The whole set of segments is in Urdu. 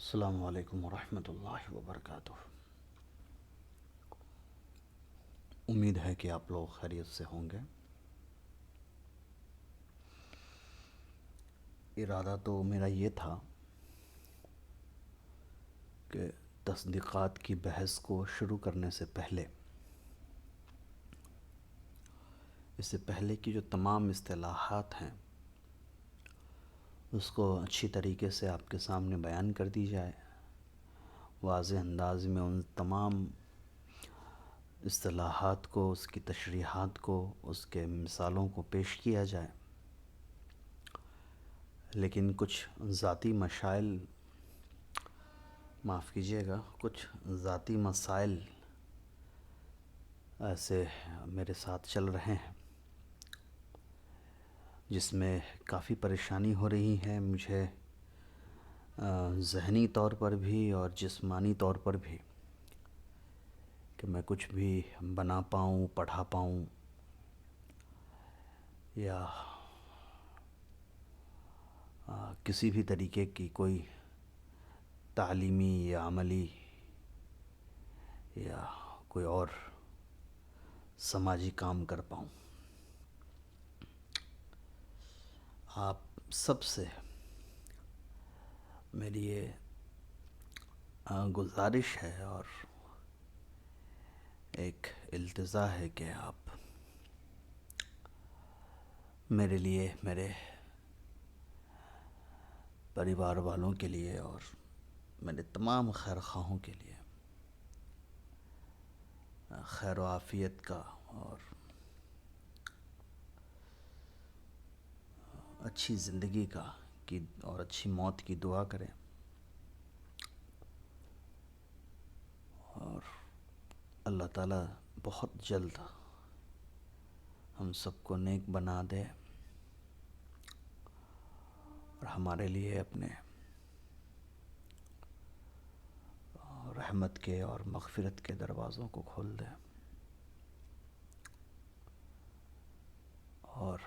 السلام علیکم ورحمۃ اللہ وبرکاتہ۔ امید ہے کہ آپ لوگ خیریت سے ہوں گے۔ ارادہ تو میرا یہ تھا کہ تصدیقات کی بحث کو شروع کرنے سے پہلے، اس سے پہلے کی جو تمام اصطلاحات ہیں اس کو اچھی طریقے سے آپ کے سامنے بیان کر دی جائے، واضح انداز میں ان تمام اصطلاحات کو، اس کی تشریحات کو، اس کے مثالوں کو پیش کیا جائے۔ لیکن کچھ ذاتی مشائل، معاف کیجیے گا، کچھ ذاتی مسائل ایسے میرے ساتھ چل رہے ہیں جس میں کافی پریشانی ہو رہی ہے مجھے، ذہنی طور پر بھی اور جسمانی طور پر بھی، کہ میں کچھ بھی بنا پاؤں، پڑھا پاؤں یا کسی بھی طریقے کی کوئی تعلیمی یا عملی یا کوئی اور سماجی کام کر پاؤں۔ آپ سب سے میری یہ گزارش ہے اور ایک التجا ہے کہ آپ میرے لیے، میرے پریوار والوں کے لیے اور میرے تمام خیر خواہوں کے لیے خیر و عافیت کا اور اچھی زندگی کا اور اچھی موت کی دعا کریں، اور اللہ تعالیٰ بہت جلد ہم سب کو نیک بنا دے اور ہمارے لیے اپنے رحمت کے اور مغفرت کے دروازوں کو کھول دے، اور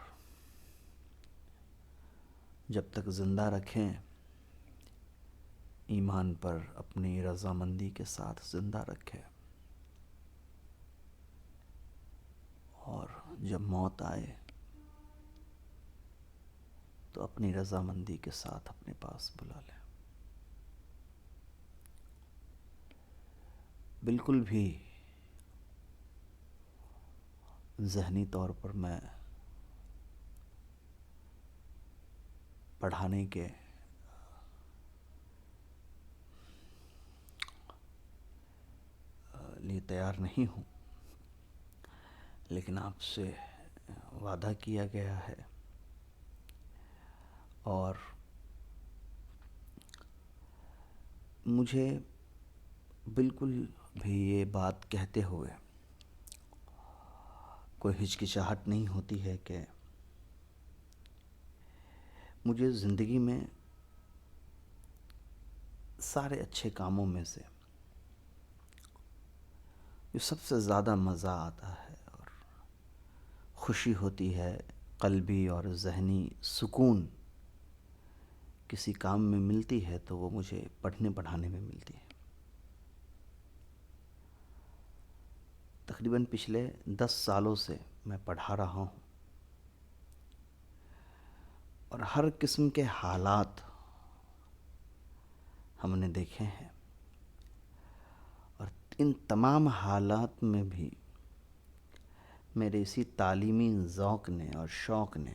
جب تک زندہ رکھیں ایمان پر اپنی رضامندی کے ساتھ زندہ رکھے، اور جب موت آئے تو اپنی رضامندی کے ساتھ اپنے پاس بلا لے۔ بالکل بھی ذہنی طور پر میں پڑھانے کے لیے تیار نہیں ہوں، لیکن آپ سے وعدہ کیا گیا ہے اور مجھے بالکل بھی یہ بات کہتے ہوئے کوئی ہچکچاہٹ نہیں ہوتی ہے کہ مجھے زندگی میں سارے اچھے کاموں میں سے جو سب سے زیادہ مزہ آتا ہے اور خوشی ہوتی ہے، قلبی اور ذہنی سکون کسی کام میں ملتی ہے تو وہ مجھے پڑھنے پڑھانے میں ملتی ہے۔ تقریباً پچھلے 10 سالوں سے میں پڑھا رہا ہوں اور ہر قسم کے حالات ہم نے دیکھے ہیں، اور ان تمام حالات میں بھی میرے اسی تعلیمی ذوق نے اور شوق نے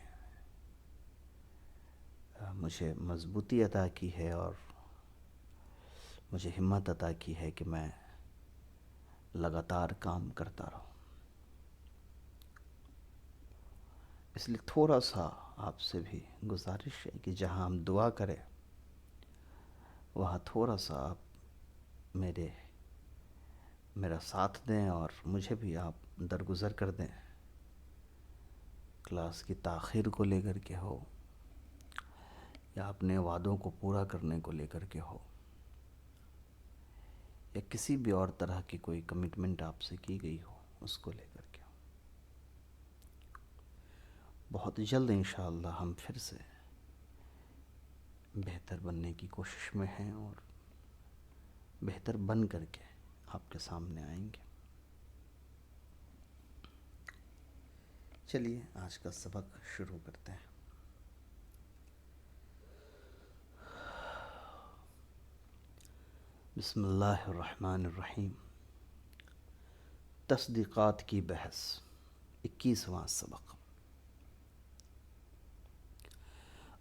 مجھے مضبوطی عطا کی ہے اور مجھے ہمت عطا کی ہے کہ میں لگاتار کام کرتا رہوں۔ اس لیے تھوڑا سا آپ سے بھی گزارش ہے کہ جہاں ہم دعا کریں وہاں تھوڑا سا آپ میرا ساتھ دیں اور مجھے بھی آپ درگزر کر دیں، کلاس کی تاخیر کو لے کر کے ہو یا اپنے وعدوں کو پورا کرنے کو لے کر کے ہو یا کسی بھی اور طرح کی کوئی کمٹمنٹ آپ سے کی گئی ہو اس کو لے کر کے ہو۔ بہت جلد انشاءاللہ ہم پھر سے بہتر بننے کی کوشش میں ہیں اور بہتر بن کر کے آپ کے سامنے آئیں گے۔ چلیے آج کا سبق شروع کرتے ہیں۔ بسم اللہ الرحمن الرحیم۔ تصدیقات کی بحث، 21واں سبق۔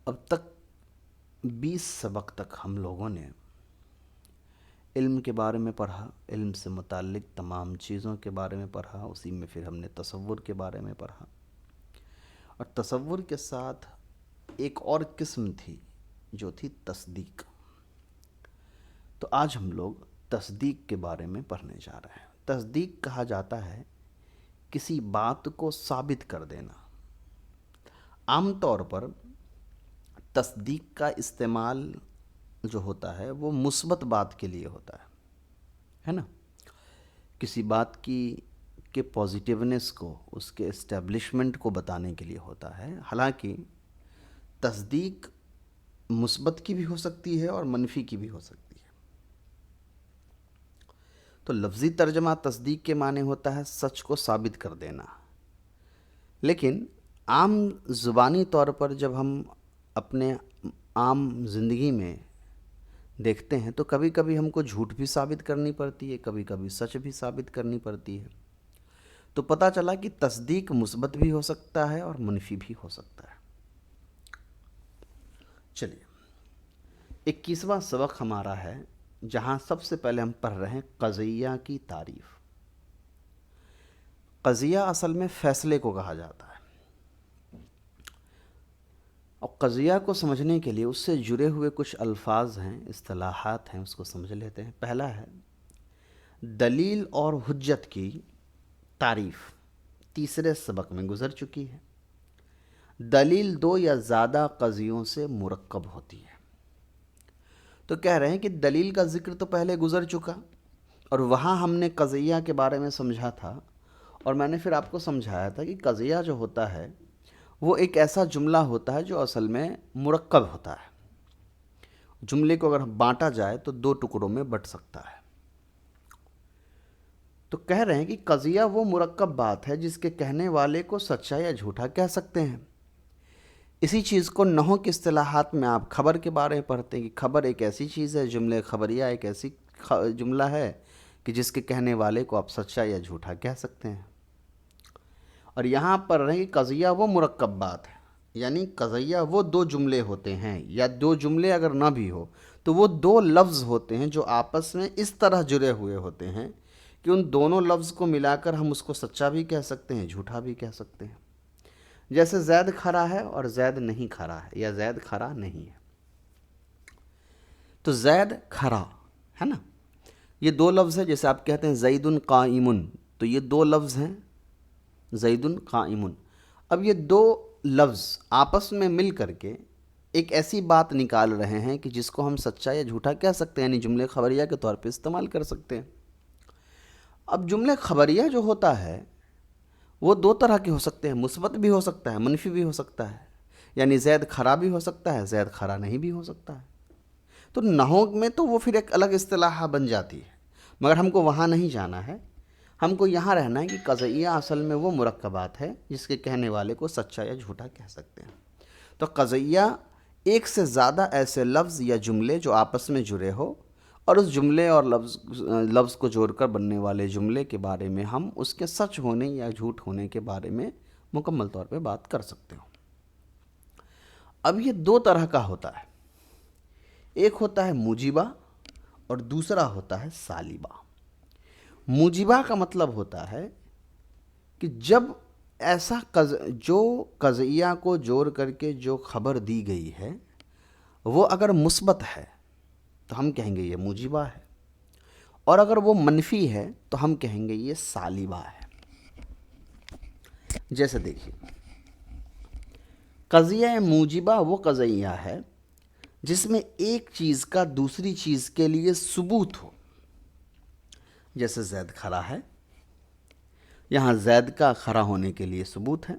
اب تک 20 سبق تک ہم لوگوں نے علم کے بارے میں پڑھا، علم سے متعلق تمام چیزوں کے بارے میں پڑھا، اسی میں پھر ہم نے تصور کے بارے میں پڑھا، اور تصور کے ساتھ ایک اور قسم تھی جو تھی تصدیق۔ تو آج ہم لوگ تصدیق کے بارے میں پڑھنے جا رہے ہیں۔ تصدیق کہا جاتا ہے کسی بات کو ثابت کر دینا۔ عام طور پر تصدیق کا استعمال جو ہوتا ہے وہ مثبت بات کے لیے ہوتا ہے نا، کسی بات کی کہ پازیٹیونیس کو، اس کے اسٹیبلشمنٹ کو بتانے کے لیے ہوتا ہے۔ حالانکہ تصدیق مثبت کی بھی ہو سکتی ہے اور منفی کی بھی ہو سکتی ہے۔ تو لفظی ترجمہ تصدیق کے معنی ہوتا ہے سچ کو ثابت کر دینا، لیکن عام زبانی طور پر جب ہم اپنے عام زندگی میں دیکھتے ہیں تو کبھی کبھی ہم کو جھوٹ بھی ثابت کرنی پڑتی ہے، کبھی کبھی سچ بھی ثابت کرنی پڑتی ہے۔ تو پتہ چلا کہ تصدیق مثبت بھی ہو سکتا ہے اور منفی بھی ہو سکتا ہے۔ چلیے 21واں سبق ہمارا ہے، جہاں سب سے پہلے ہم پڑھ رہے ہیں قضیہ کی تعریف۔ قضیہ اصل میں فیصلے کو کہا جاتا ہے، اور قضیہ کو سمجھنے کے لیے اس سے جڑے ہوئے کچھ الفاظ ہیں، اصطلاحات ہیں، اس کو سمجھ لیتے ہیں۔ پہلا ہے دلیل اور حجت کی تعریف، تیسرے سبق میں گزر چکی ہے۔ دلیل 2 یا زیادہ قضیوں سے مرکب ہوتی ہے۔ تو کہہ رہے ہیں کہ دلیل کا ذکر تو پہلے گزر چکا، اور وہاں ہم نے قضیہ کے بارے میں سمجھا تھا، اور میں نے پھر آپ کو سمجھایا تھا کہ قضیہ جو ہوتا ہے وہ ایک ایسا جملہ ہوتا ہے جو اصل میں مرکب ہوتا ہے۔ جملے کو اگر بانٹا جائے تو 2 ٹکڑوں میں بٹ سکتا ہے۔ تو کہہ رہے ہیں کہ قضیہ وہ مرکب بات ہے جس کے کہنے والے کو سچا یا جھوٹا کہہ سکتے ہیں۔ اسی چیز کو نحو کی اصطلاحات میں آپ خبر کے بارے میں پڑھتے ہیں کہ خبر ایک ایسی چیز ہے، جملے خبریہ ایک ایسی جملہ ہے کہ جس کے کہنے والے کو آپ سچا یا جھوٹا کہہ سکتے ہیں۔ اور یہاں پر رہے کہ قضیہ وہ مرکب بات ہے، یعنی قضیہ وہ 2 جملے ہوتے ہیں، یا 2 جملے اگر نہ بھی ہو تو وہ 2 لفظ ہوتے ہیں جو آپس میں اس طرح جڑے ہوئے ہوتے ہیں کہ ان دونوں لفظ کو ملا کر ہم اس کو سچا بھی کہہ سکتے ہیں، جھوٹا بھی کہہ سکتے ہیں۔ جیسے زید کھڑا ہے اور زید نہیں کھڑا ہے، یا زید کھڑا نہیں ہے۔ تو زید کھڑا ہے نا، یہ 2 لفظ ہیں۔ جیسے آپ کہتے ہیں زید قائم، تو یہ 2 لفظ ہیں، زید قائم۔ اب یہ 2 لفظ آپس میں مل کر کے ایک ایسی بات نکال رہے ہیں کہ جس کو ہم سچا یا جھوٹا کہہ سکتے ہیں، یعنی جملے خبریہ کے طور پہ استعمال کر سکتے ہیں۔ اب جملے خبریہ جو ہوتا ہے وہ 2 طرح کے ہو سکتے ہیں، مثبت بھی ہو سکتا ہے، منفی بھی ہو سکتا ہے۔ یعنی زید کھڑا بھی ہو سکتا ہے، زید کھڑا نہیں بھی ہو سکتا ہے۔ تو نحو میں تو وہ پھر ایک الگ اصطلاح بن جاتی ہے، مگر ہم کو وہاں نہیں جانا ہے۔ ہم کو یہاں رہنا ہے کہ قضیہ اصل میں وہ مرکبات ہے جس کے کہنے والے کو سچا یا جھوٹا کہہ سکتے ہیں۔ تو قضیہ ایک سے زیادہ ایسے لفظ یا جملے جو آپس میں جڑے ہو، اور اس جملے اور لفظ کو جوڑ کر بننے والے جملے کے بارے میں ہم اس کے سچ ہونے یا جھوٹ ہونے کے بارے میں مکمل طور پہ بات کر سکتے ہوں۔ اب یہ 2 طرح کا ہوتا ہے، ایک ہوتا ہے موجبہ اور دوسرا ہوتا ہے سالبہ۔ موجبہ کا مطلب ہوتا ہے کہ جب ایسا جو قضیہ کو جوڑ کر کے جو خبر دی گئی ہے وہ اگر مثبت ہے تو ہم کہیں گے یہ موجبہ ہے، اور اگر وہ منفی ہے تو ہم کہیں گے یہ سالبہ ہے۔ جیسے دیکھیے، قضیہ موجبہ وہ قضیہ ہے جس میں ایک چیز کا دوسری چیز کے لیے ثبوت ہو۔ جیسے زید کھڑا ہے، یہاں زید کا کھڑا ہونے کے لیے ثبوت ہے۔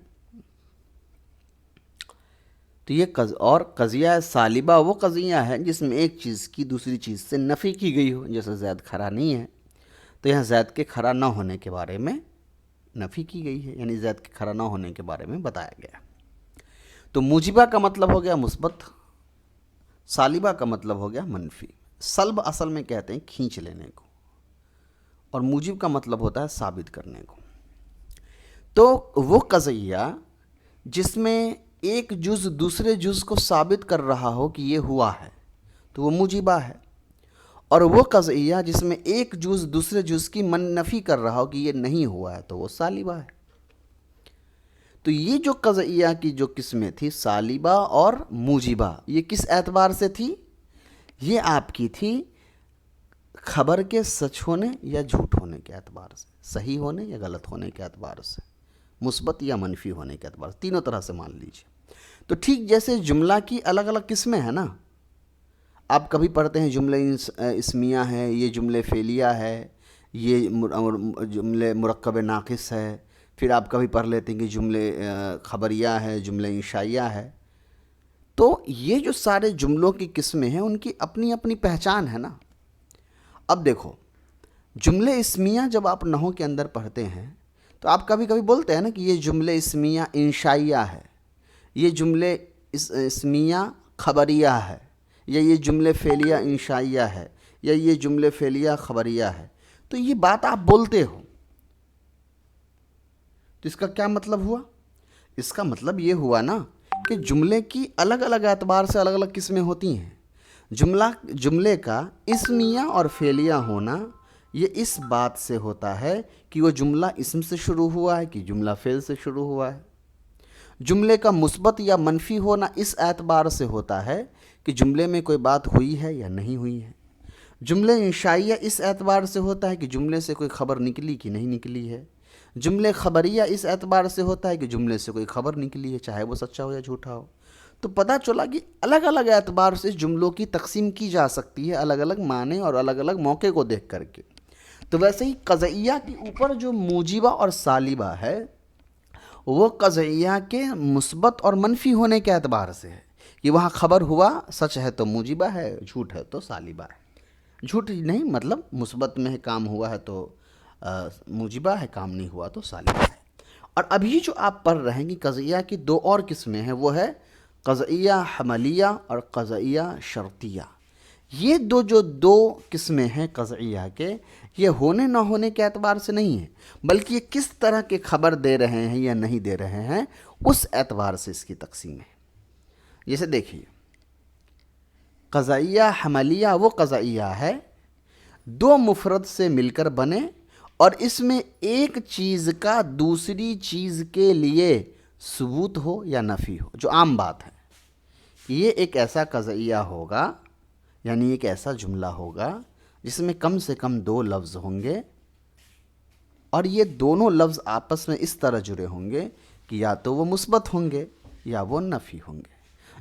تو یہ اور قضیہ سالبہ وہ قضیہ ہے جس میں ایک چیز کی دوسری چیز سے نفی کی گئی ہو، جیسے زید کھڑا نہیں ہے تو یہاں زید کے کھڑا نہ ہونے کے بارے میں نفی کی گئی ہے، یعنی زید کے کھڑا نہ ہونے کے بارے میں بتایا گیا۔ تو موجبہ کا مطلب ہو گیا مثبت، سالبہ کا مطلب ہو گیا منفی۔ سلب اصل میں کہتے ہیں کھینچ لینے کو، اور موجب کا مطلب ہوتا ہے ثابت کرنے کو۔ تو وہ قضیہ جس میں ایک جز دوسرے جز کو ثابت کر رہا ہو کہ یہ ہوا ہے تو وہ موجبہ ہے، اور وہ قضیہ جس میں ایک جز دوسرے جز کی نفی کر رہا ہو کہ یہ نہیں ہوا ہے تو وہ سالبہ ہے۔ تو یہ جو قضیہ کی جو قسمیں تھی سالبہ اور موجبہ، یہ کس اعتبار سے تھی؟ یہ آپ کی تھی خبر کے سچ ہونے یا جھوٹ ہونے کے اعتبار سے، صحیح ہونے یا غلط ہونے کے اعتبار سے، مثبت یا منفی ہونے کے اعتبار سے، تینوں طرح سے مان لیجیے۔ تو ٹھیک جیسے جملہ کی الگ الگ قسمیں ہیں نا، آپ کبھی پڑھتے ہیں جملے اسمیہ ہے، یہ جملے فعلیہ ہے، یہ جملے مرکب ناقص ہے، پھر آپ کبھی پڑھ لیتے ہیں کہ جملے خبریہ ہے، جملے انشائیہ ہے۔ تو یہ جو سارے جملوں کی قسمیں ہیں ان کی اپنی اپنی پہچان ہے نا۔ اب دیکھو، جملے اسمیہ جب آپ نحو کے اندر پڑھتے ہیں تو آپ کبھی کبھی بولتے ہیں نا کہ یہ جملے اسمیہ انشائیہ ہے، یہ جملے اسمیہ خبریہ ہے، یا یہ جملے فعلیہ انشائیہ ہے، یا یہ جملے فعلیہ خبریہ ہے۔ تو یہ بات آپ بولتے ہو، تو اس کا کیا مطلب ہوا؟ اس کا مطلب یہ ہوا نا کہ جملے کی الگ الگ اعتبار سے الگ الگ قسمیں ہوتی ہیں۔ جملے کا اسمیہ اور فعلیہ ہونا یہ اس بات سے ہوتا ہے کہ وہ جملہ اسم سے شروع ہوا ہے کہ جملہ فعل سے شروع ہوا ہے۔ جملے کا مثبت یا منفی ہونا اس اعتبار سے ہوتا ہے کہ جملے میں کوئی بات ہوئی ہے یا نہیں ہوئی ہے۔ جملے انشائیہ اس اعتبار سے ہوتا ہے کہ جملے سے کوئی خبر نکلی کہ نہیں نکلی ہے۔ جملے خبریہ اس اعتبار سے ہوتا ہے کہ جملے سے کوئی خبر نکلی ہے، چاہے وہ سچا ہو یا جھوٹا ہو۔ تو پتہ چلا کہ الگ الگ اعتبار سے جملوں کی تقسیم کی جا سکتی ہے، الگ الگ معنی اور الگ الگ موقع کو دیکھ کر کے۔ تو ویسے ہی قضیہ کے اوپر جو موجبہ اور سالبہ ہے وہ قضیہ کے مثبت اور منفی ہونے کے اعتبار سے ہے کہ وہاں خبر ہوا، سچ ہے تو موجبہ ہے، جھوٹ ہے تو سالبہ ہے۔ جھوٹ نہیں مطلب مثبت میں کام ہوا ہے تو موجبہ ہے، کام نہیں ہوا تو سالبہ ہے۔ اور ابھی جو آپ پڑھ رہے ہیں کہ قضیہ کی دو اور قسمیں ہیں، وہ ہے قضیہ حملیہ اور قضیہ شرطیہ۔ یہ دو قسمیں ہیں قضیہ کے، یہ ہونے نہ ہونے کے اعتبار سے نہیں ہے، بلکہ یہ کس طرح کے خبر دے رہے ہیں یا نہیں دے رہے ہیں اس اعتبار سے اس کی تقسیم ہے۔ جیسے دیکھیے، قضیہ حملیہ وہ قضیہ ہے دو مفرد سے مل کر بنے اور اس میں ایک چیز کا دوسری چیز کے لیے ثبوت ہو یا نفی ہو، جو عام بات ہے۔ یہ ایک ایسا قضیہ ہوگا، یعنی ایک ایسا جملہ ہوگا جس میں کم سے کم دو لفظ ہوں گے، اور یہ دونوں لفظ آپس میں اس طرح جڑے ہوں گے کہ یا تو وہ مثبت ہوں گے یا وہ نفی ہوں گے۔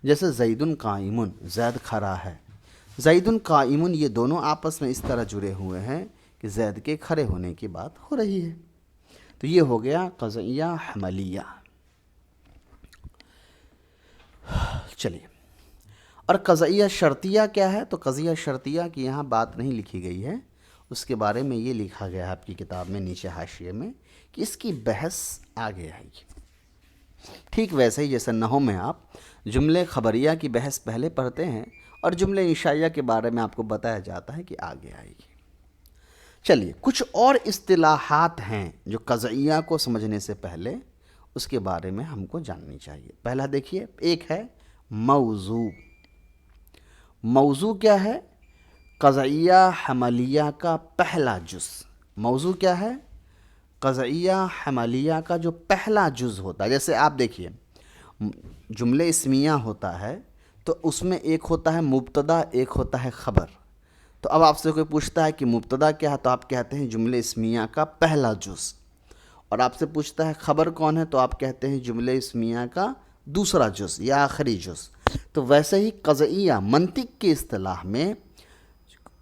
جیسے زید قائم، زید کھڑا ہے، زید قائم، یہ دونوں آپس میں اس طرح جڑے ہوئے ہیں کہ زید کے کھڑے ہونے کی بات ہو رہی ہے۔ تو یہ ہو گیا قضیہ حملیہ۔ چلیے، اور قضیہ شرطیہ کیا ہے؟ تو قضیہ شرطیہ کی یہاں بات نہیں لکھی گئی ہے، اس کے بارے میں یہ لکھا گیا ہے آپ کی کتاب میں نیچے حاشیے میں کہ اس کی بحث آگے آئے گی۔ ٹھیک ویسے ہی جیسے نحو میں آپ جملے خبریہ کی بحث پہلے پڑھتے ہیں اور جملے انشائیہ کے بارے میں آپ کو بتایا جاتا ہے کہ آگے آئے گی۔ چلیے، کچھ اور اصطلاحات ہیں جو قضیہ کو سمجھنے سے پہلے اس کے بارے میں ہم کو جاننی چاہیے۔ پہلا دیکھیے، ایک ہے موضوع۔ موضوع کیا ہے؟ قضیہ حملیہ کا پہلا جز۔ موضوع کیا ہے؟ قضیہ حملیہ کا جو پہلا جز ہوتا ہے۔ جیسے آپ دیکھیے، جملے اسمیہ ہوتا ہے تو اس میں ایک ہوتا ہے مبتدا، ایک ہوتا ہے خبر۔ تو اب آپ سے کوئی پوچھتا ہے کہ مبتدا کیا ہے تو آپ کہتے ہیں جملے اسمیہ کا پہلا جز، اور آپ سے پوچھتا ہے خبر کون ہے تو آپ کہتے ہیں جملے اسمیہ کا دوسرا جز یا آخری جز۔ تو ویسے ہی قضیہ منطق کی اصطلاح میں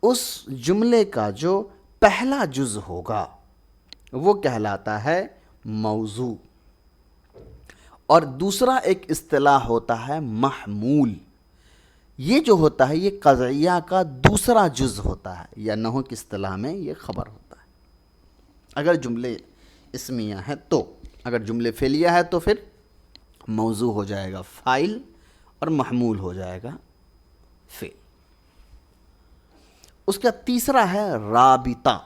اس جملے کا جو پہلا جز ہوگا وہ کہلاتا ہے موضوع، اور دوسرا ایک اصطلاح ہوتا ہے محمول. یہ جو ہوتا ہے یہ قضعیہ کا دوسرا جز ہوتا ہے، یا نحو کی اصطلاح میں یہ خبر ہوتا ہے اگر جملے اسمیہ ہے تو. اگر جملے فعلیہ ہے تو پھر موضوع ہو جائے گا فاعل اور محمول ہو جائے گا فعل. اس کا تیسرا ہے رابطہ.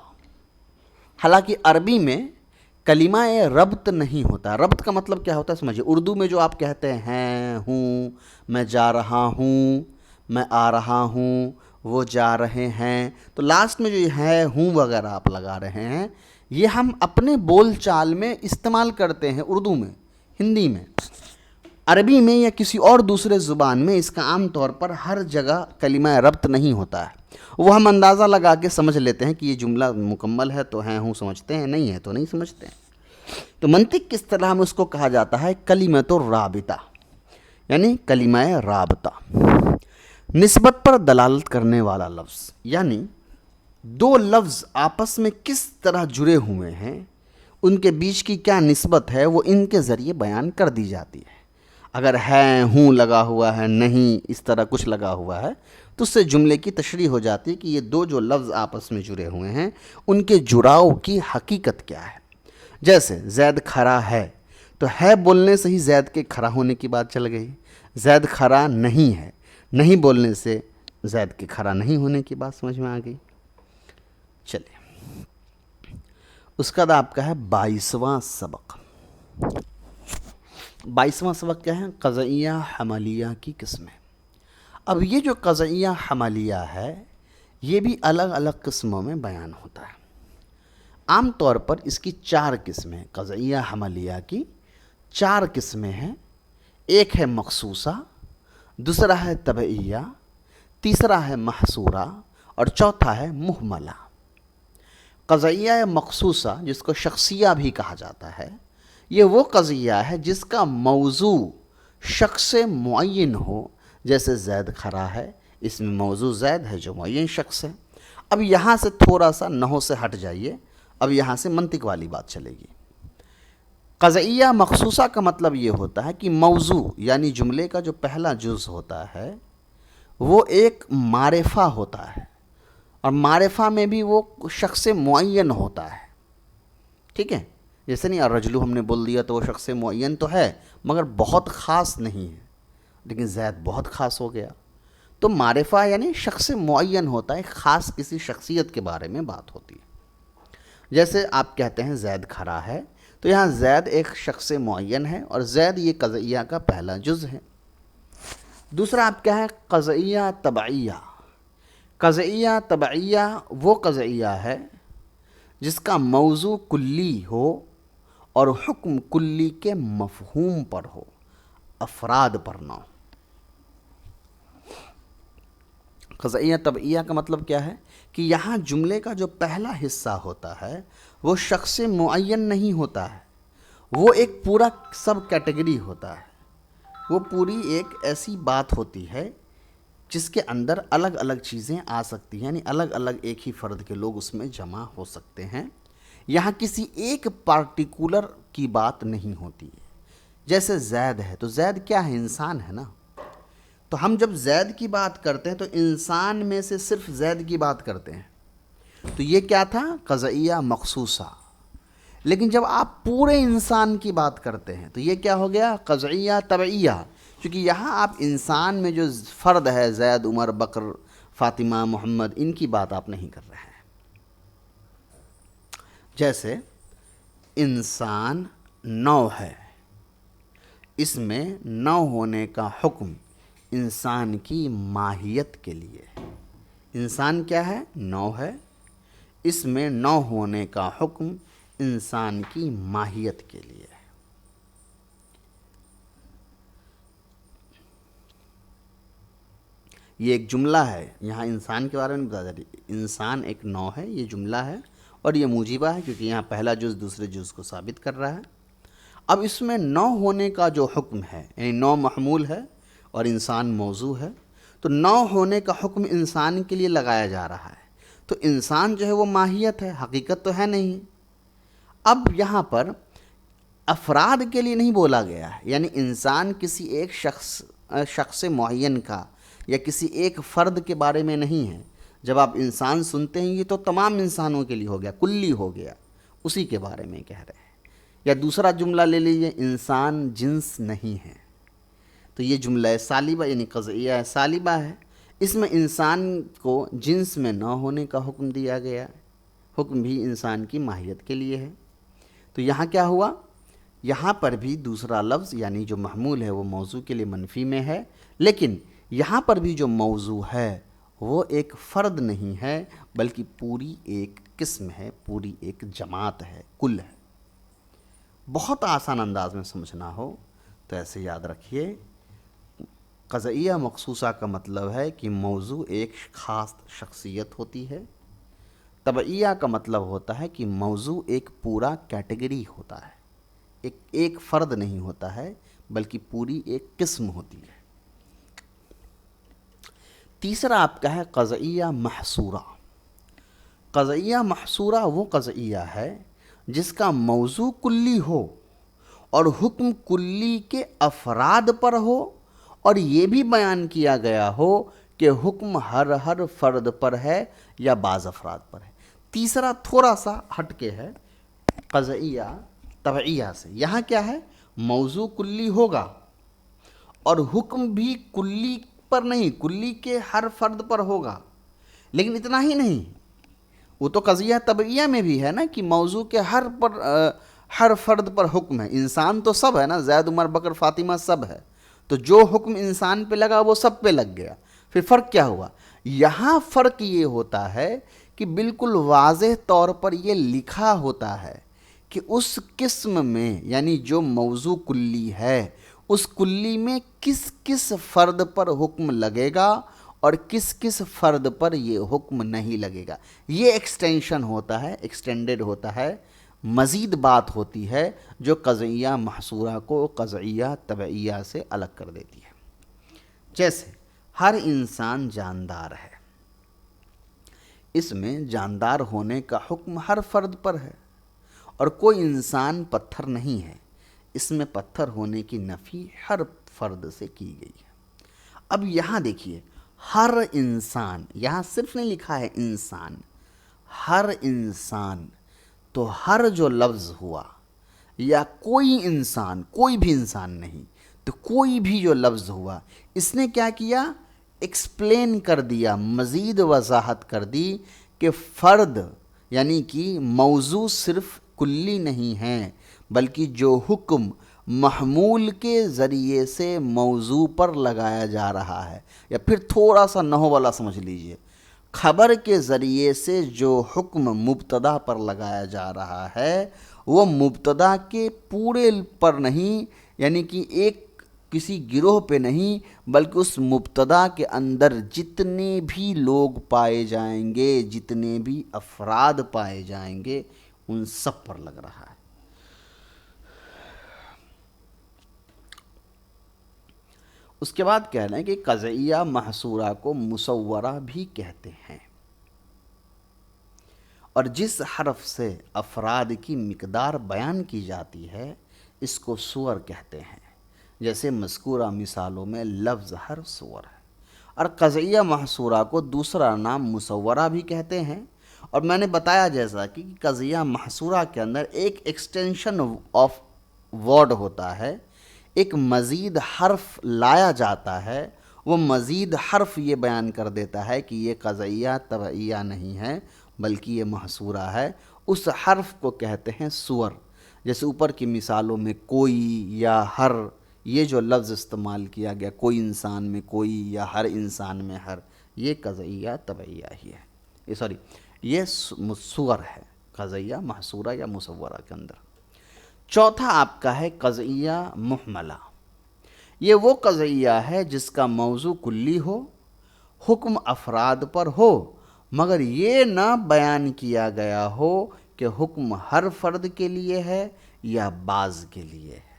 حالانکہ عربی میں کلمہ ربط نہیں ہوتا. ربط کا مطلب کیا ہوتا ہے سمجھیے. اردو میں جو آپ کہتے ہیں ہوں، میں جا رہا ہوں، میں آ رہا ہوں، وہ جا رہے ہیں، تو لاسٹ میں جو یہ ہے ہوں وغیرہ آپ لگا رہے ہیں، یہ ہم اپنے بول چال میں استعمال کرتے ہیں اردو میں، ہندی میں. عربی میں یا کسی اور دوسرے زبان میں اس کا عام طور پر ہر جگہ کلمہ ربط نہیں ہوتا ہے. وہ ہم اندازہ لگا کے سمجھ لیتے ہیں کہ یہ جملہ مکمل ہے تو ہیں ہوں سمجھتے ہیں، نہیں ہے تو نہیں سمجھتے ہیں. تو منطق کی اصطلاح میں اس کو کہا جاتا ہے کلمۃ الرابطہ، یعنی کلمہ رابطہ. نسبت پر دلالت کرنے والا لفظ، یعنی دو لفظ آپس میں کس طرح جڑے ہوئے ہیں، ان کے بیچ کی کیا نسبت ہے، وہ ان کے ذریعے بیان کر دی جاتی ہے. اگر ہے ہوں لگا ہوا ہے، نہیں اس طرح کچھ لگا ہوا ہے، تو اس سے جملے کی تشریح ہو جاتی ہے کہ یہ دو جو لفظ آپس میں جڑے ہوئے ہیں ان کے جڑاؤ کی حقیقت کیا ہے. جیسے زید کھڑا ہے، تو ہے بولنے سے ہی زید کے کھڑا ہونے کی بات چل گئی. زید کھڑا نہیں ہے، نہیں بولنے سے زید کے کھڑا نہیں ہونے کی بات سمجھ میں آ گئی. چلے اس کا آپ کا ہے 22واں سبق. 22واں سبق کیا ہے؟ قضعیہ حملیہ کی قسمیں. اب یہ جو قضعیہ حملیہ ہے یہ بھی الگ الگ قسموں میں بیان ہوتا ہے. عام طور پر اس کی 4 قسمیں، قضعیہ حملیہ کی 4 قسمیں ہیں. ایک ہے مخصوصہ، دوسرا ہے تبعیہ، تیسرا ہے محصورہ، اور چوتھا ہے مہملہ. قضعیہ مخصوصہ جس کو شخصیہ بھی کہا جاتا ہے، یہ وہ قضیہ ہے جس کا موضوع شخص معین ہو. جیسے زید کھڑا ہے، اس میں موضوع زید ہے جو معین شخص ہے. اب یہاں سے تھوڑا سا نحو سے ہٹ جائیے، اب یہاں سے منطق والی بات چلے گی. قضعیہ مخصوصہ کا مطلب یہ ہوتا ہے کہ موضوع یعنی جملے کا جو پہلا جز ہوتا ہے وہ ایک معرفہ ہوتا ہے، اور معرفہ میں بھی وہ شخص معین ہوتا ہے. ٹھیک ہے، جیسے نہیں الرجل ہم نے بول دیا تو وہ شخص معین تو ہے مگر بہت خاص نہیں ہے، لیکن زید بہت خاص ہو گیا. تو معرفہ یعنی شخص معین ہوتا ہے، خاص کسی شخصیت کے بارے میں بات ہوتی ہے. جیسے آپ کہتے ہیں زید کھڑا ہے، تو یہاں زید ایک شخص معین ہے، اور زید یہ قضعیہ کا پہلا جز ہے. دوسرا آپ کیا ہے؟ قضعیہ تبعیہ. قضعیہ تبعیہ وہ قضعیہ ہے جس کا موضوع کلی ہو اور حکم کلی کے مفہوم پر ہو، افراد پر نہ ہو. قضعیہ تبعیہ کا مطلب کیا ہے کہ یہاں جملے کا جو پہلا حصہ ہوتا ہے وہ شخص معین نہیں ہوتا ہے، وہ ایک پورا سب کیٹیگری ہوتا ہے. وہ پوری ایک ایسی بات ہوتی ہے جس کے اندر الگ الگ چیزیں آ سکتی ہیں، یعنی الگ الگ ایک ہی فرد کے لوگ اس میں جمع ہو سکتے ہیں. یہاں کسی ایک پارٹیکولر کی بات نہیں ہوتی ہے. جیسے زید ہے تو زید کیا ہے؟ انسان ہے نا. تو ہم جب زید کی بات کرتے ہیں تو انسان میں سے صرف زید کی بات کرتے ہیں. تو یہ کیا تھا؟ قضعیہ مخصوصہ. لیکن جب آپ پورے انسان کی بات کرتے ہیں تو یہ کیا ہو گیا؟ قضعیہ تبعیہ. کیونکہ یہاں آپ انسان میں جو فرد ہے زید، عمر، بکر، فاطمہ، محمد، ان کی بات آپ نہیں کر رہے ہیں. جیسے انسان نو ہے، اس میں نو ہونے کا حکم انسان کی ماہیت کے لیے. انسان کیا ہے؟ نو ہے، اس میں نو ہونے کا حکم انسان کی ماہیت کے لیے. یہ ایک جملہ ہے، یہاں انسان کے بارے میں بتا رہی. انسان ایک نو ہے، یہ جملہ ہے، اور یہ موجبہ ہے کیونکہ یہاں پہلا جز دوسرے جز کو ثابت کر رہا ہے. اب اس میں نو ہونے کا جو حکم ہے، یعنی نو محمول ہے اور انسان موضوع ہے، تو نو ہونے کا حکم انسان کے لیے لگایا جا رہا ہے. تو انسان جو ہے وہ ماہیت ہے، حقیقت تو ہے نہیں. اب یہاں پر افراد کے لیے نہیں بولا گیا ہے، یعنی انسان کسی ایک شخص معین کا یا کسی ایک فرد کے بارے میں نہیں ہے۔ جب آپ انسان سنتے ہیں یہ تو تمام انسانوں کے لیے ہو گیا، کلی ہو گیا، اسی کے بارے میں کہہ رہے ہیں۔ یا دوسرا جملہ لے لیجئے، انسان جنس نہیں ہے، تو یہ جملہ سالبہ یعنی قضعیہ سالبہ ہے۔ اس میں انسان کو جنس میں نہ ہونے کا حکم دیا گیا ہے، حکم بھی انسان کی ماہیت کے لیے ہے۔ تو یہاں کیا ہوا؟ یہاں پر بھی دوسرا لفظ یعنی جو محمول ہے وہ موضوع کے لیے منفی میں ہے، لیکن یہاں پر بھی جو موضوع ہے وہ ایک فرد نہیں ہے بلکہ پوری ایک قسم ہے، پوری ایک جماعت ہے، کل ہے۔ بہت آسان انداز میں سمجھنا ہو تو ایسے یاد رکھیے، قضعیہ مخصوصہ کا مطلب ہے کہ موضوع ایک خاص شخصیت ہوتی ہے۔ تبعیہ کا مطلب ہوتا ہے کہ موضوع ایک پورا کیٹیگری ہوتا ہے، ایک فرد نہیں ہوتا ہے بلکہ پوری ایک قسم ہوتی ہے۔ تیسرا آپ کا ہے قضعیہ محصورہ۔ قضعیہ محصورہ وہ قضعیہ ہے جس کا موضوع کلی ہو اور حکم کلی کے افراد پر ہو، اور یہ بھی بیان کیا گیا ہو کہ حکم ہر فرد پر ہے یا بعض افراد پر ہے۔ تیسرا تھوڑا سا ہٹ کے ہے قضعیہ تبعیہ سے۔ یہاں کیا ہے؟ موضوع کلی ہوگا اور حکم بھی کلی پر نہیں، کلی کے ہر فرد پر ہوگا، لیکن اتنا ہی نہیں، وہ تو قضیہ تبعیہ میں بھی ہے نا کہ موضوع کے ہر فرد پر حکم ہے۔ انسان تو سب ہے نا، زید عمر بکر فاطمہ سب ہے، تو جو حکم انسان پہ لگا وہ سب پہ لگ گیا۔ پھر فرق کیا ہوا؟ یہاں فرق یہ ہوتا ہے کہ بالکل واضح طور پر یہ لکھا ہوتا ہے کہ اس قسم میں یعنی جو موضوع کلی ہے اس کلی میں کس کس فرد پر حکم لگے گا اور کس کس فرد پر یہ حکم نہیں لگے گا۔ یہ ایکسٹینشن ہوتا ہے، ایکسٹینڈڈ ہوتا ہے، مزید بات ہوتی ہے جو قضعیہ محصورہ کو قضعیہ تبعیہ سے الگ کر دیتی ہے۔ جیسے ہر انسان جاندار ہے، اس میں جاندار ہونے کا حکم ہر فرد پر ہے، اور کوئی انسان پتھر نہیں ہے، اس میں پتھر ہونے کی نفی ہر فرد سے کی گئی ہے۔ اب یہاں دیکھیے، ہر انسان، یہاں صرف نہیں لکھا ہے انسان، ہر انسان، تو ہر جو لفظ ہوا یا کوئی انسان، کوئی بھی انسان نہیں، تو کوئی بھی جو لفظ ہوا اس نے کیا کیا؟ ایکسپلین کر دیا، مزید وضاحت کر دی کہ فرد یعنی کہ موضوع صرف کلی نہیں ہے بلکہ جو حکم محمول کے ذریعے سے موضوع پر لگایا جا رہا ہے، یا پھر تھوڑا سا نحو والا سمجھ لیجئے، خبر کے ذریعے سے جو حکم مبتدا پر لگایا جا رہا ہے وہ مبتدا کے پورے پر نہیں، یعنی کہ ایک کسی گروہ پہ نہیں بلکہ اس مبتدا کے اندر جتنے بھی لوگ پائے جائیں گے، جتنے بھی افراد پائے جائیں گے، ان سب پر لگ رہا ہے۔ اس کے بعد کہہ رہے ہیں کہ قضعیہ محصورہ کو مصورہ بھی کہتے ہیں، اور جس حرف سے افراد کی مقدار بیان کی جاتی ہے اس کو صور کہتے ہیں، جیسے مذکورہ مثالوں میں لفظ ہر صور ہے۔ اور قضعیہ محصورہ کو دوسرا نام مصورہ بھی کہتے ہیں، اور میں نے بتایا جیسا کہ قضیہ محصورہ کے اندر ایک ایکسٹینشن آف ورڈ ہوتا ہے، ایک مزید حرف لایا جاتا ہے، وہ مزید حرف یہ بیان کر دیتا ہے کہ یہ قضعیہ تبعیہ نہیں ہے بلکہ یہ محصورہ ہے۔ اس حرف کو کہتے ہیں صور، جیسے اوپر کی مثالوں میں کوئی یا ہر، یہ جو لفظ استعمال کیا گیا، کوئی انسان میں کوئی یا ہر انسان میں ہر، یہ قضعیہ تبعیہ ہی ہے، یہ صور ہے قضعیہ محصورہ یا مصورہ کے اندر۔ چوتھا آپ کا ہے قضعیہ محملہ۔ یہ وہ قضعیہ ہے جس کا موضوع کلی ہو، حکم افراد پر ہو، مگر یہ نہ بیان کیا گیا ہو کہ حکم ہر فرد کے لیے ہے یا بعض کے لیے ہے،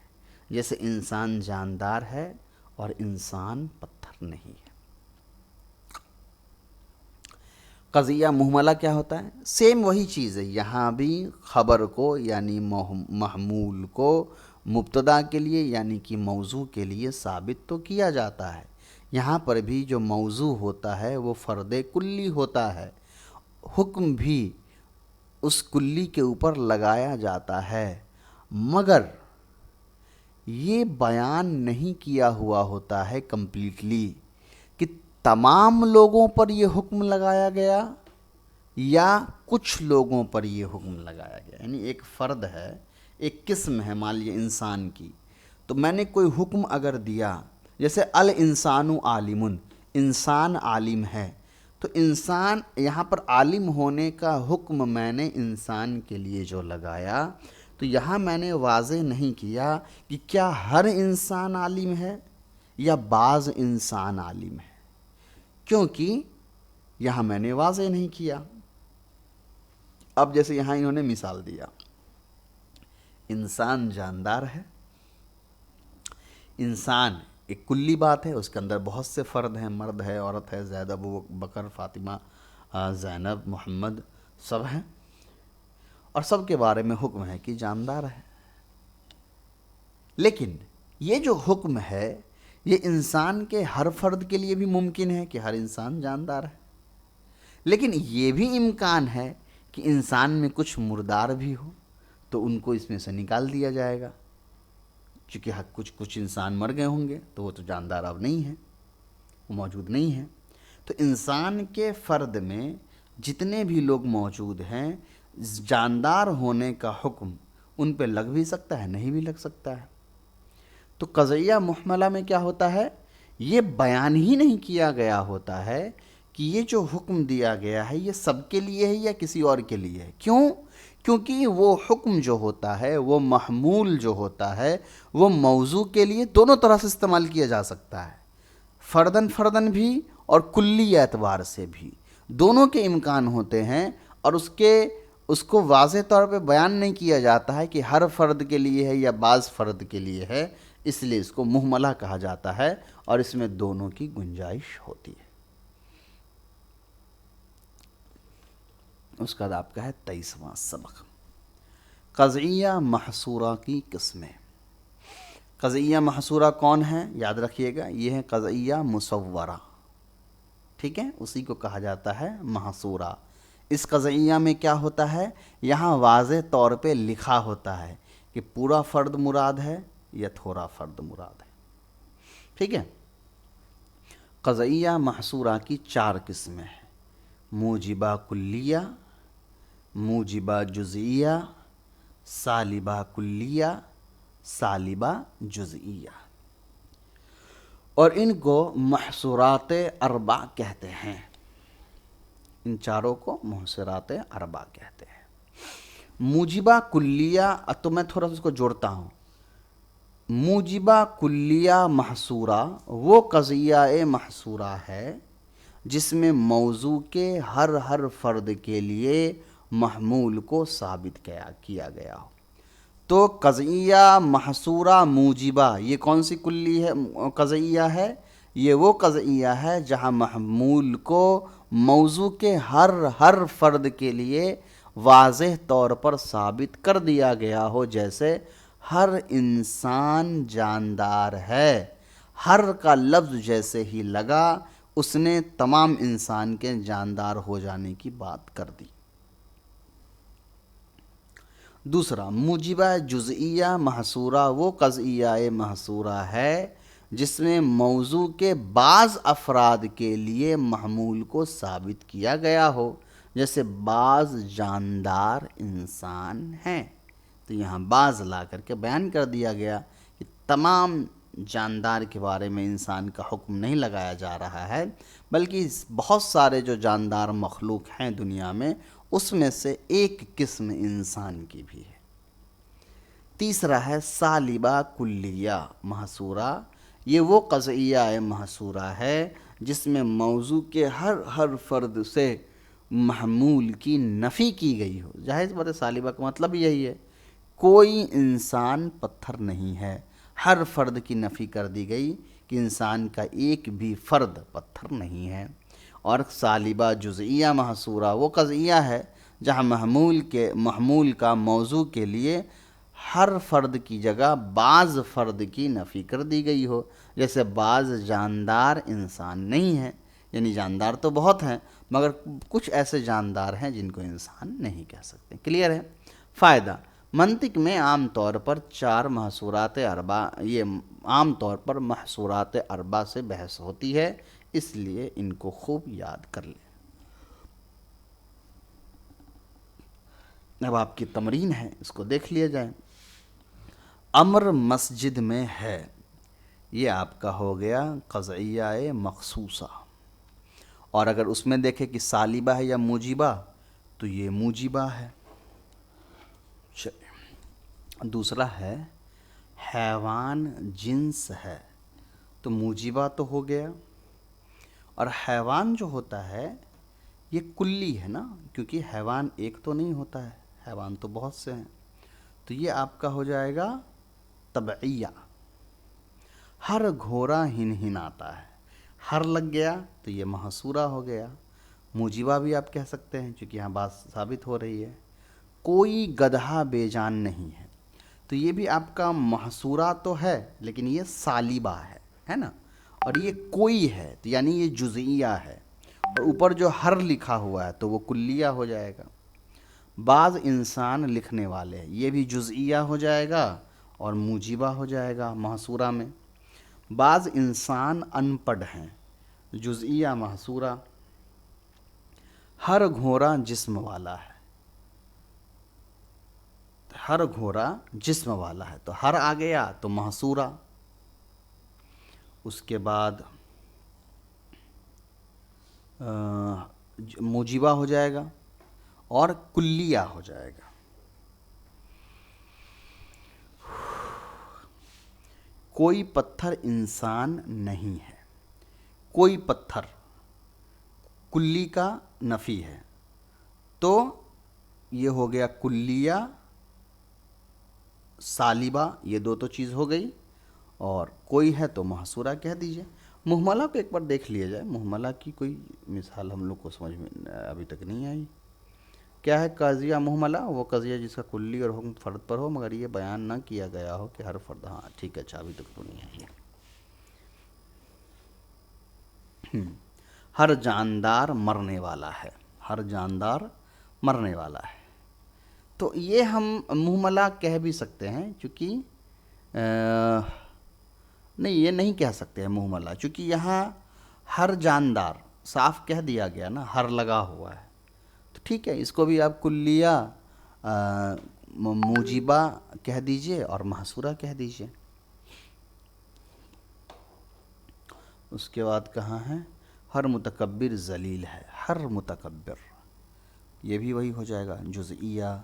جیسے انسان جاندار ہے اور انسان پتھر نہیں ہے۔ قضیہ مہملہ کیا ہوتا ہے؟ سیم وہی چیز ہے، یہاں بھی خبر کو یعنی محمول کو مبتدا کے لیے یعنی کہ موضوع کے لیے ثابت تو کیا جاتا ہے۔ یہاں پر بھی جو موضوع ہوتا ہے وہ فرد کلی ہوتا ہے، حکم بھی اس کلی کے اوپر لگایا جاتا ہے، مگر یہ بیان نہیں کیا ہوا ہوتا ہے کمپلیٹلی کہ تمام لوگوں پر یہ حکم لگایا گیا یا کچھ لوگوں پر یہ حکم لگایا گیا۔ یعنی ایک فرد ہے، ایک قسم ہے مان لیے انسان کی، تو میں نے کوئی حکم اگر دیا، جیسے الانسان عالم، انسان عالم ہے، تو انسان یہاں پر عالم ہونے کا حکم میں نے انسان کے لیے جو لگایا، تو یہاں میں نے واضح نہیں کیا کہ کیا ہر انسان عالم ہے یا بعض انسان عالم ہے، کیونکہ یہاں میں نے واضح نہیں کیا۔ اب جیسے یہاں انہوں نے مثال دیا، انسان جاندار ہے، انسان ایک کلی بات ہے، اس کے اندر بہت سے فرد ہیں، مرد ہے، عورت ہے، زید، ابو بکر، فاطمہ، زینب، محمد، سب ہیں، اور سب کے بارے میں حکم ہے کہ جاندار ہے۔ لیکن یہ جو حکم ہے یہ انسان کے ہر فرد کے لیے بھی ممکن ہے کہ ہر انسان جاندار ہے، لیکن یہ بھی امکان ہے کہ انسان میں کچھ مردار بھی ہو تو ان کو اس میں سے نکال دیا جائے گا، چونکہ کچھ انسان مر گئے ہوں گے تو وہ تو جاندار اب نہیں ہیں، وہ موجود نہیں ہیں۔ تو انسان کے فرد میں جتنے بھی لوگ موجود ہیں، جاندار ہونے کا حکم ان پہ لگ بھی سکتا ہے، نہیں بھی لگ سکتا ہے۔ تو قضیہ محملہ میں کیا ہوتا ہے؟ یہ بیان ہی نہیں کیا گیا ہوتا ہے کہ یہ جو حکم دیا گیا ہے یہ سب کے لیے ہے یا کسی اور کے لیے ہے۔ کیوں؟ کیونکہ وہ حکم جو ہوتا ہے، وہ محمول جو ہوتا ہے، وہ موضوع کے لیے دونوں طرح سے استعمال کیا جا سکتا ہے، فردن فردن بھی اور کلی اعتبار سے بھی، دونوں کے امکان ہوتے ہیں، اور اس کو واضح طور پہ بیان نہیں کیا جاتا ہے کہ ہر فرد کے لیے ہے یا بعض فرد کے لیے ہے، اس لیے اس کو محملہ کہا جاتا ہے، اور اس میں دونوں کی گنجائش ہوتی ہے۔ اس کا آپ کا ہے 23واں سبق، قضیہ محصورہ کی قسمیں۔ قضیہ محصورہ کون ہے؟ یاد رکھیے گا، یہ ہے قضیہ مصورہ، ٹھیک ہے، اسی کو کہا جاتا ہے محصورہ۔ اس قضیہ میں کیا ہوتا ہے؟ یہاں واضح طور پہ لکھا ہوتا ہے کہ پورا فرد مراد ہے یا تھوڑا فرد مراد ہے، ٹھیک ہے۔ قضیہ محصورہ کی 4 قسمیں ہیں، موجبہ کلیہ، موجبہ جزئیہ، سالبہ کلیہ، سالبہ جزئیہ، اور ان کو محصورات اربع کہتے ہیں۔ ان چاروں کو محصورات اربع کہتے ہیں۔ موجبہ کلیہ، تو میں تھوڑا سا اس کو جوڑتا ہوں، موجبہ کلیہ محصورہ وہ قضیہ محصورہ ہے جس میں موضوع کے ہر فرد کے لیے محمول کو ثابت کیا گیا ہو۔ تو قضیہ محصورہ موجبہ یہ کون سی کلی ہے، قضیہ ہے؟ یہ وہ قضیہ ہے جہاں محمول کو موضوع کے ہر فرد کے لیے واضح طور پر ثابت کر دیا گیا ہو، جیسے ہر انسان جاندار ہے، ہر کا لفظ جیسے ہی لگا اس نے تمام انسان کے جاندار ہو جانے کی بات کر دی۔ دوسرا، موجبہ جزئیہ محصورہ وہ قضیہ محصورہ ہے جس میں موضوع کے بعض افراد کے لیے محمول کو ثابت کیا گیا ہو، جیسے بعض جاندار انسان ہیں، تو یہاں بعض لا کر کے بیان کر دیا گیا کہ تمام جاندار کے بارے میں انسان کا حکم نہیں لگایا جا رہا ہے، بلکہ بہت سارے جو جاندار مخلوق ہیں دنیا میں اس میں سے ایک قسم انسان کی بھی ہے۔ تیسرا ہے سالبہ کلیہ محصورہ، یہ وہ قضیہ محصورہ ہے جس میں موضوع کے ہر فرد سے محمول کی نفی کی گئی ہو۔ ظاہر بات ہے سالبہ کا مطلب یہی ہے، کوئی انسان پتھر نہیں ہے، ہر فرد کی نفی کر دی گئی کہ انسان کا ایک بھی فرد پتھر نہیں ہے، اور سالبہ جزئیہ محصورہ وہ قضیہ ہے جہاں محمول کا موضوع کے لیے ہر فرد کی جگہ بعض فرد کی نفی کر دی گئی ہو، جیسے بعض جاندار انسان نہیں ہیں، یعنی جاندار تو بہت ہیں مگر کچھ ایسے جاندار ہیں جن کو انسان نہیں کہہ سکتے۔ کلیئر ہے؟ فائدہ: منطق میں عام طور پر محصورات اربع سے بحث ہوتی ہے، اس لیے ان کو خوب یاد کر لیں۔ اب آپ کی تمرین ہے، اس کو دیکھ لیا جائے۔ امر مسجد میں ہے، یہ آپ کا ہو گیا قضعیہ مخصوصہ، اور اگر اس میں دیکھیں کہ سالبہ ہے یا موجبہ تو یہ موجبہ ہے۔ دوسرا ہے حیوان جنس ہے، تو موجبہ تو ہو گیا، اور حیوان جو ہوتا ہے یہ کلی ہے نا، کیونکہ حیوان ایک تو نہیں ہوتا ہے، حیوان تو بہت سے ہیں، تو یہ آپ کا ہو جائے گا طبعیہ۔ ہر گھوڑا ہنہناتا ہے، ہر لگ گیا تو یہ محصورہ ہو گیا۔ موجبہ بھی آپ کہہ سکتے ہیں چونکہ یہاں بات ثابت ہو رہی ہے۔ کوئی گدھا بے جان نہیں ہے، تو یہ بھی آپ کا محصورہ تو ہے لیکن یہ سالبہ ہے نا، اور یہ کوئی ہے تو یعنی یہ جزئیہ ہے، اور اوپر جو ہر لکھا ہوا ہے تو وہ کلیہ ہو جائے گا۔ بعض انسان لکھنے والے، یہ بھی جزئیہ ہو جائے گا اور موجبہ ہو جائے گا محصورہ میں۔ بعض انسان ان پڑھ ہیں، جزئیہ محصورہ۔ ہر گھوڑا جسم والا ہے، ہر گھوڑا جسم والا ہے تو ہر آ گیا تو محصورہ۔ اس کے بعد موجبہ ہو جائے گا اور کلیہ ہو جائے گا۔ کوئی پتھر انسان نہیں ہے، کوئی پتھر کلی کا نفی ہے تو یہ ہو گیا کلیہ سالبہ، یہ دو تو چیز ہو گئی، اور کوئی ہے تو محصورہ کہہ دیجئے۔ مہملہ کو ایک بار دیکھ لیا جائے، مہملہ کی کوئی مثال ہم لوگ کو سمجھ میں ابھی تک نہیں آئی۔ کیا ہے قضیہ مہملہ؟ وہ قضیہ جس کا کلی اور حکم فرد پر ہو مگر یہ بیان نہ کیا گیا ہو کہ ہر فرد، ہاں ٹھیک ہے، اچھا ابھی تک تو نہیں آئی ہے۔ ہر جاندار مرنے والا ہے، ہر جاندار مرنے والا ہے، تو یہ ہم مہملہ کہہ بھی سکتے ہیں چونکہ نہیں، یہ نہیں کہہ سکتے ہیں مہملہ، چونکہ یہاں ہر جاندار صاف کہہ دیا گیا نا، ہر لگا ہوا ہے، تو ٹھیک ہے، اس کو بھی آپ کلیہ موجبہ کہہ دیجئے اور محصورہ کہہ دیجئے۔ اس کے بعد کہاں ہے؟ ہر متکبر ذلیل ہے، ہر متکبر، یہ بھی وہی ہو جائے گا جزئیہ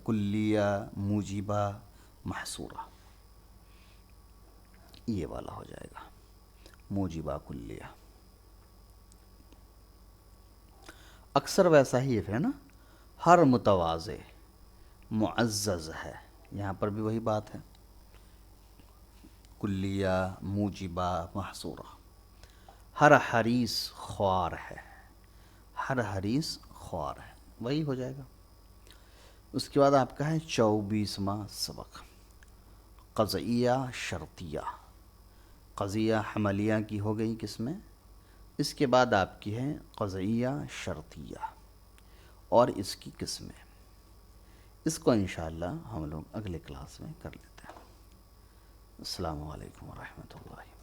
کلیہ موجبہ محصورہ، یہ والا ہو جائے گا موجبہ کلیہ۔ اکثر ویسا ہی ہے نا، ہر متواضع معزز ہے، یہاں پر بھی وہی بات ہے، کلیہ موجبہ محصورہ۔ ہر حریص خوار ہے، ہر حریص خوار ہے، وہی ہو جائے گا۔ اس کے بعد آپ کا ہے 24واں سبق، قضعیہ شرطیہ۔ قضیہ حملیہ کی ہو گئی کس میں؟ اس کے بعد آپ کی ہے قضعیہ شرطیہ اور اس کی قسمیں۔ اس کو انشاءاللہ ہم لوگ اگلے کلاس میں کر لیتے ہیں۔ السلام علیکم ورحمۃ اللہ۔